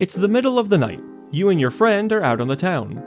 It's the middle of the night. You and your friend are out on the town,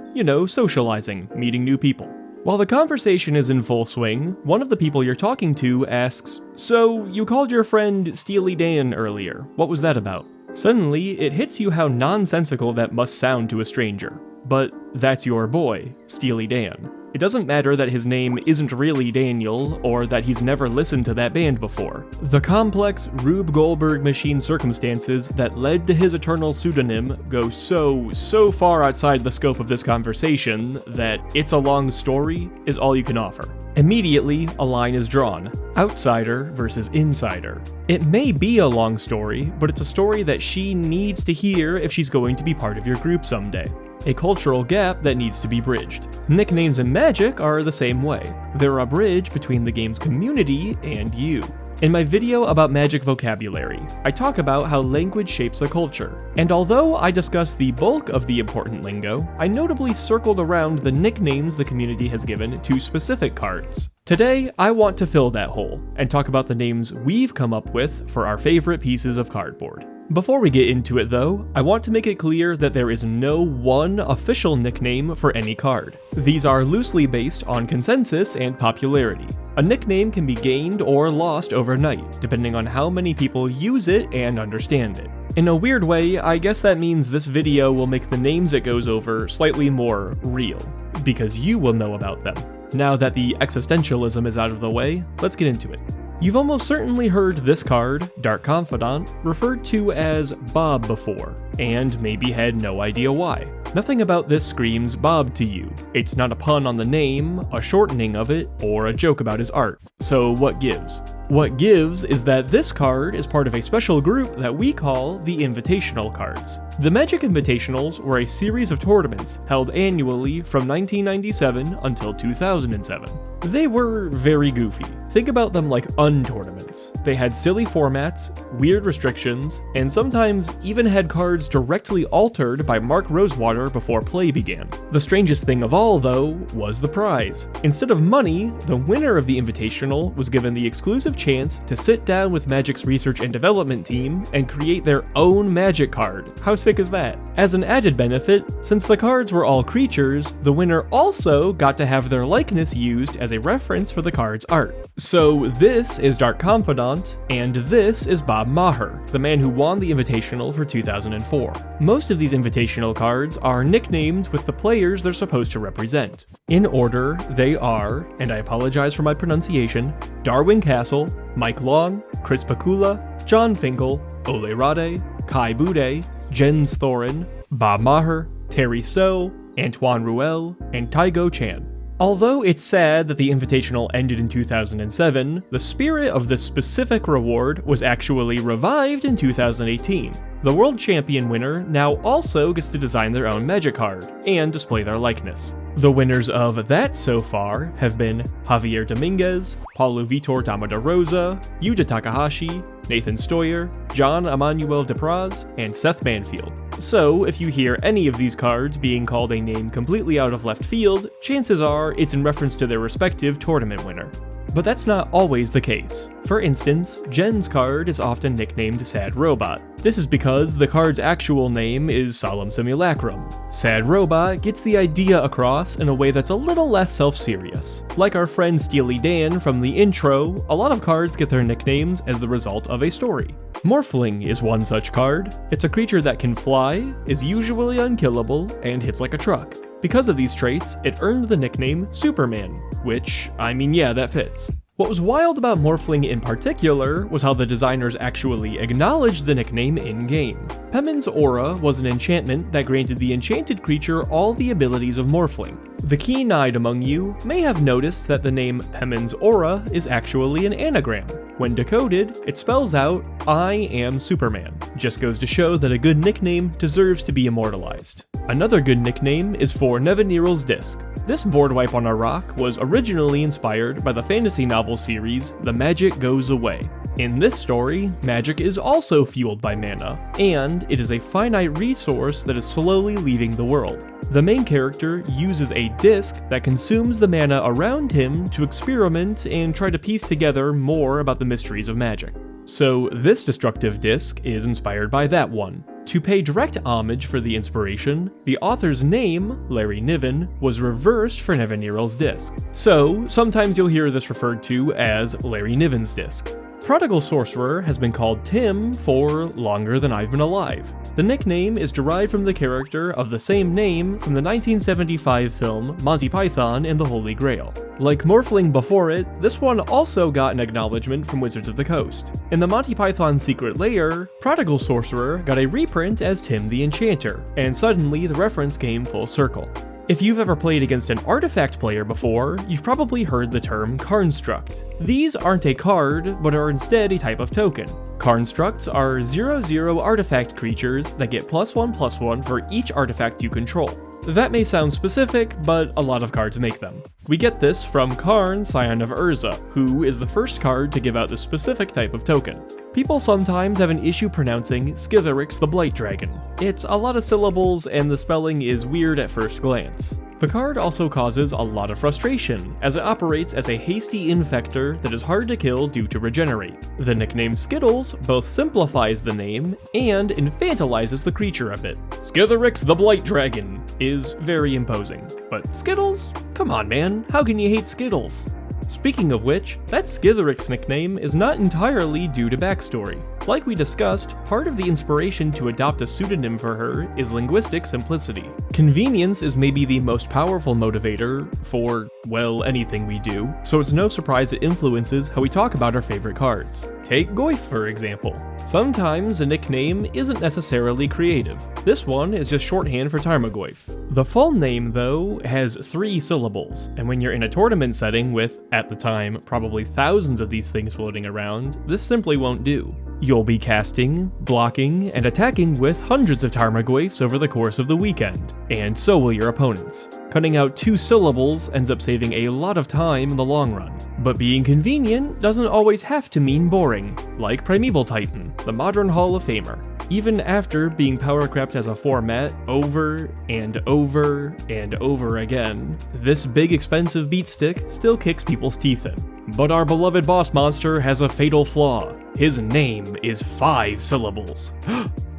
socializing, meeting new people. While the conversation is in full swing, one of the people you're talking to asks, "So, you called your friend Steely Dan earlier. What was that about?" Suddenly, it hits you how nonsensical that must sound to a stranger. But that's your boy, Steely Dan. It doesn't matter that his name isn't really Daniel, or that he's never listened to that band before. The complex Rube Goldberg machine circumstances that led to his eternal pseudonym go so far outside the scope of this conversation that "it's a long story" is all you can offer. Immediately, a line is drawn. Outsider versus insider. It may be a long story, but it's a story that she needs to hear if she's going to be part of your group someday. A cultural gap that needs to be bridged. Nicknames in Magic are the same way. They're a bridge between the game's community and you. In my video about Magic vocabulary, I talk about how language shapes a culture. And although I discuss the bulk of the important lingo, I notably circled around the nicknames the community has given to specific cards. Today, I want to fill that hole, and talk about the names we've come up with for our favorite pieces of cardboard. Before we get into it though, I want to make it clear that there is no one official nickname for any card. These are loosely based on consensus and popularity. A nickname can be gained or lost overnight, depending on how many people use it and understand it. In a weird way, I guess that means this video will make the names it goes over slightly more real, because you will know about them. Now that the existentialism is out of the way, let's get into it. You've almost certainly heard this card, Dark Confidant, referred to as Bob before, and maybe had no idea why. Nothing about this screams Bob to you. It's not a pun on the name, a shortening of it, or a joke about his art. So what gives? What gives is that this card is part of a special group that we call the Invitational cards. The Magic Invitationals were a series of tournaments held annually from 1997 until 2007. They were very goofy. Think about them like untournaments. They had silly formats, weird restrictions, and sometimes even had cards directly altered by Mark Rosewater before play began. The strangest thing of all, though, was the prize. Instead of money, the winner of the Invitational was given the exclusive chance to sit down with Magic's research and development team and create their own Magic card. How sick is that? As an added benefit, since the cards were all creatures, the winner also got to have their likeness used as a reference for the card's art. So this is Dark Confidant, and this is Bob Maher, the man who won the Invitational for 2004. Most of these Invitational cards are nicknamed with the players they're supposed to represent. In order, they are, and I apologize for my pronunciation, Darwin Castle, Mike Long, Chris Pakula, John Finkel, Ole Rade, Kai Bude, Jens Thorin, Bob Maher, Terry So, Antoine Ruel, and Taigo Chan. Although it's sad that the Invitational ended in 2007, the spirit of this specific reward was actually revived in 2018. The World Champion winner now also gets to design their own Magic card, and display their likeness. The winners of that so far have been Javier Dominguez, Paulo Vitor Damada Rosa, Yuta Takahashi, Nathan Stoyer, John Emmanuel Depraz, and Seth Manfield. So, if you hear any of these cards being called a name completely out of left field, chances are it's in reference to their respective tournament winner. But that's not always the case. For instance, Jen's card is often nicknamed Sad Robot. This is because the card's actual name is Solemn Simulacrum. Sad Robot gets the idea across in a way that's a little less self-serious. Like our friend Steely Dan from the intro, a lot of cards get their nicknames as the result of a story. Morphling is one such card. It's a creature that can fly, is usually unkillable, and hits like a truck. Because of these traits, it earned the nickname Superman, which, yeah, that fits. What was wild about Morphling in particular was how the designers actually acknowledged the nickname in-game. Pemin's Aura was an enchantment that granted the enchanted creature all the abilities of Morphling. The keen-eyed among you may have noticed that the name Pemin's Aura is actually an anagram. When decoded, it spells out, "I am Superman." Just goes to show that a good nickname deserves to be immortalized. Another good nickname is for Nevinyrral's Disc. This board wipe on a rock was originally inspired by the fantasy novel series The Magic Goes Away. In this story, magic is also fueled by mana, and it is a finite resource that is slowly leaving the world. The main character uses a disc that consumes the mana around him to experiment and try to piece together more about the mysteries of magic. So this destructive disc is inspired by that one. To pay direct homage for the inspiration, the author's name, Larry Niven, was reversed for Nevinyrral's disc. So, sometimes you'll hear this referred to as Larry Niven's disc. Prodigal Sorcerer has been called Tim for longer than I've been alive. The nickname is derived from the character of the same name from the 1975 film Monty Python and the Holy Grail. Like Morphling before it, this one also got an acknowledgement from Wizards of the Coast. In the Monty Python Secret Lair, Prodigal Sorcerer got a reprint as Tim the Enchanter, and suddenly the reference came full circle. If you've ever played against an artifact player before, you've probably heard the term Karnstruct. These aren't a card, but are instead a type of token. Karnstructs are 0/0 artifact creatures that get +1/+1 for each artifact you control. That may sound specific, but a lot of cards make them. We get this from Karn, Scion of Urza, who is the first card to give out this specific type of token. People sometimes have an issue pronouncing Skithiryx the Blight Dragon. It's a lot of syllables and the spelling is weird at first glance. The card also causes a lot of frustration, as it operates as a hasty infector that is hard to kill due to regenerate. The nickname Skittles both simplifies the name and infantilizes the creature a bit. Skithiryx the Blight Dragon is very imposing, but Skittles? Come on man, how can you hate Skittles? Speaking of which, that Skithiryx nickname is not entirely due to backstory. Like we discussed, part of the inspiration to adopt a pseudonym for her is linguistic simplicity. Convenience is maybe the most powerful motivator for, well, anything we do, so it's no surprise it influences how we talk about our favorite cards. Take Goyf for example. Sometimes a nickname isn't necessarily creative. This one is just shorthand for Tarmogoyf. The full name, though, has 3 syllables, and when you're in a tournament setting with, at the time, probably thousands of these things floating around, this simply won't do. You'll be casting, blocking, and attacking with hundreds of Tarmogoyfs over the course of the weekend, and so will your opponents. Cutting out 2 syllables ends up saving a lot of time in the long run. But being convenient doesn't always have to mean boring, like Primeval Titan, the modern Hall of Famer. Even after being power-crept as a format over and over and over again, this big expensive beatstick still kicks people's teeth in. But our beloved boss monster has a fatal flaw. His name is 5 syllables.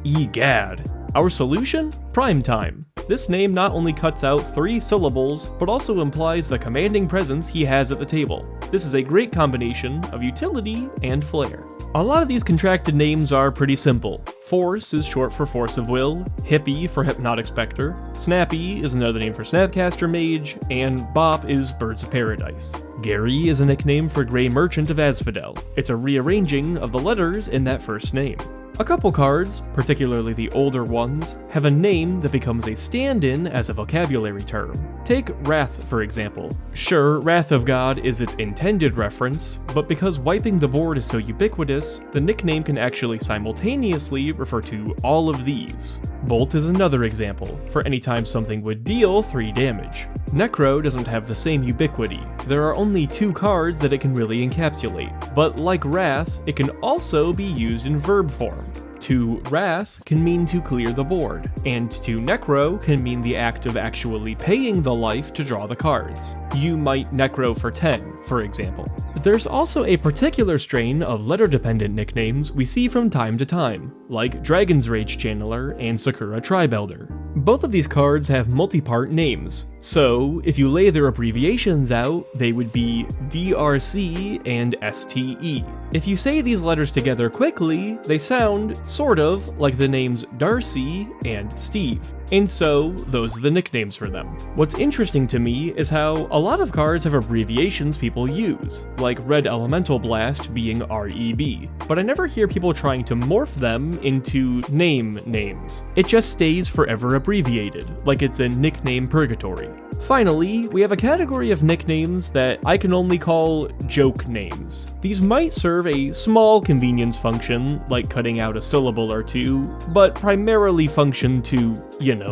Egad. Our solution? Primetime. This name not only cuts out 3 syllables, but also implies the commanding presence he has at the table. This is a great combination of utility and flair. A lot of these contracted names are pretty simple. Force is short for Force of Will, Hippie for Hypnotic Spectre, Snappy is another name for Snapcaster Mage, and Bop is Birds of Paradise. Gary is a nickname for Grey Merchant of Asphodel. It's a rearranging of the letters in that first name. A couple cards, particularly the older ones, have a name that becomes a stand-in as a vocabulary term. Take Wrath, for example. Sure, Wrath of God is its intended reference, but because wiping the board is so ubiquitous, the nickname can actually simultaneously refer to all of these. Bolt is another example, for any time something would deal 3 damage. Necro doesn't have the same ubiquity. There are only 2 cards that it can really encapsulate, but like Wrath, it can also be used in verb form. To Wrath can mean to clear the board, and to Necro can mean the act of actually paying the life to draw the cards. You might Necro for 10, for example. There's also a particular strain of letter-dependent nicknames we see from time to time, like Dragon's Rage Channeler and Sakura-Tribe Elder. Both of these cards have multi-part names, so if you lay their abbreviations out, they would be DRC and STE. If you say these letters together quickly, they sound, sort of, like the names Darcy and Steve. And so, those are the nicknames for them. What's interesting to me is how a lot of cards have abbreviations people use, like Red Elemental Blast being REB, but I never hear people trying to morph them into names. It just stays forever abbreviated, like it's in nickname purgatory. Finally, we have a category of nicknames that I can only call joke names. These might serve a small convenience function, like cutting out a syllable or 2, but primarily function to,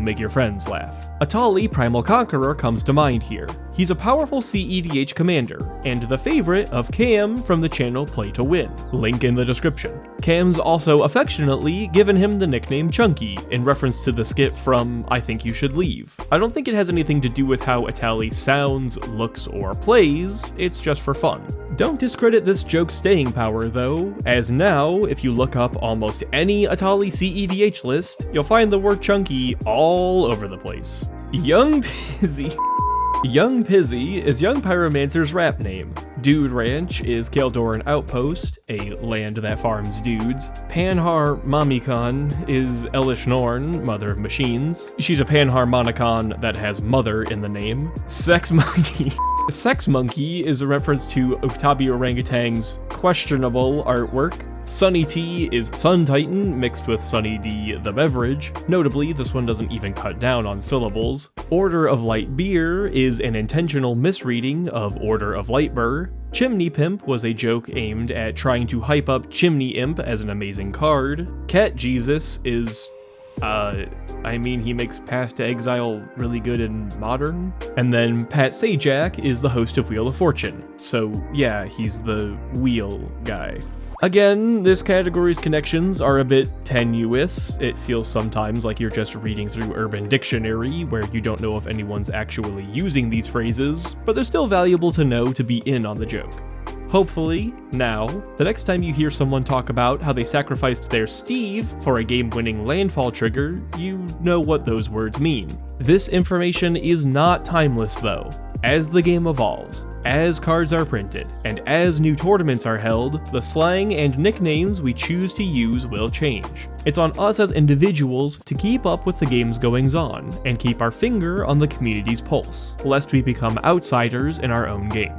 make your friends laugh. Atali Primal Conqueror comes to mind here. He's a powerful cEDH commander, and the favorite of Cam from the channel Play to Win. Link in the description. Cam's also affectionately given him the nickname Chunky, in reference to the skit from I Think You Should Leave. I don't think it has anything to do with how Atali sounds, looks, or plays, it's just for fun. Don't discredit this joke's staying power though, as now, if you look up almost any Atali cEDH list, you'll find the word chunky all over the place. Young Pizzy. Young Pizzy is Young Pyromancer's rap name. Dude Ranch is Kaldoran Outpost, a land that farms dudes. Panhar Mamikon is Elish Norn, Mother of Machines. She's a Panhar Monicon that has mother in the name. Sex Monkey. Sex Monkey is a reference to Octabi Orangutan's questionable artwork. Sunny T is Sun Titan mixed with Sunny D the beverage. Notably, this one doesn't even cut down on syllables. Order of Light Beer is an intentional misreading of Order of Light Burr. Chimney Pimp was a joke aimed at trying to hype up Chimney Imp as an amazing card. Cat Jesus is, he makes Path to Exile really good in Modern. And then Pat Sajak is the host of Wheel of Fortune. So yeah, he's the wheel guy. Again, this category's connections are a bit tenuous. It feels sometimes like you're just reading through Urban Dictionary, where you don't know if anyone's actually using these phrases, but they're still valuable to know to be in on the joke. Hopefully, now, the next time you hear someone talk about how they sacrificed their Steve for a game-winning landfall trigger, you know what those words mean. This information is not timeless though. As the game evolves, as cards are printed, and as new tournaments are held, the slang and nicknames we choose to use will change. It's on us as individuals to keep up with the game's goings-on, and keep our finger on the community's pulse, lest we become outsiders in our own game.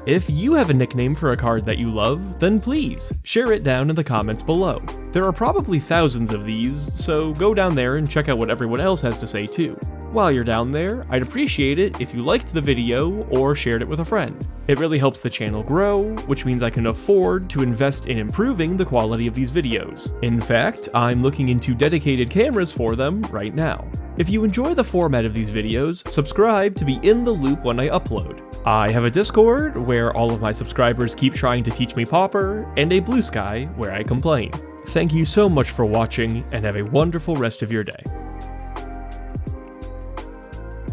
If you have a nickname for a card that you love, then please, share it down in the comments below. There are probably thousands of these, so go down there and check out what everyone else has to say too. While you're down there, I'd appreciate it if you liked the video or shared it with a friend. It really helps the channel grow, which means I can afford to invest in improving the quality of these videos. In fact, I'm looking into dedicated cameras for them right now. If you enjoy the format of these videos, subscribe to be in the loop when I upload. I have a Discord where all of my subscribers keep trying to teach me Pauper, and a Blue Sky where I complain. Thank you so much for watching, and have a wonderful rest of your day.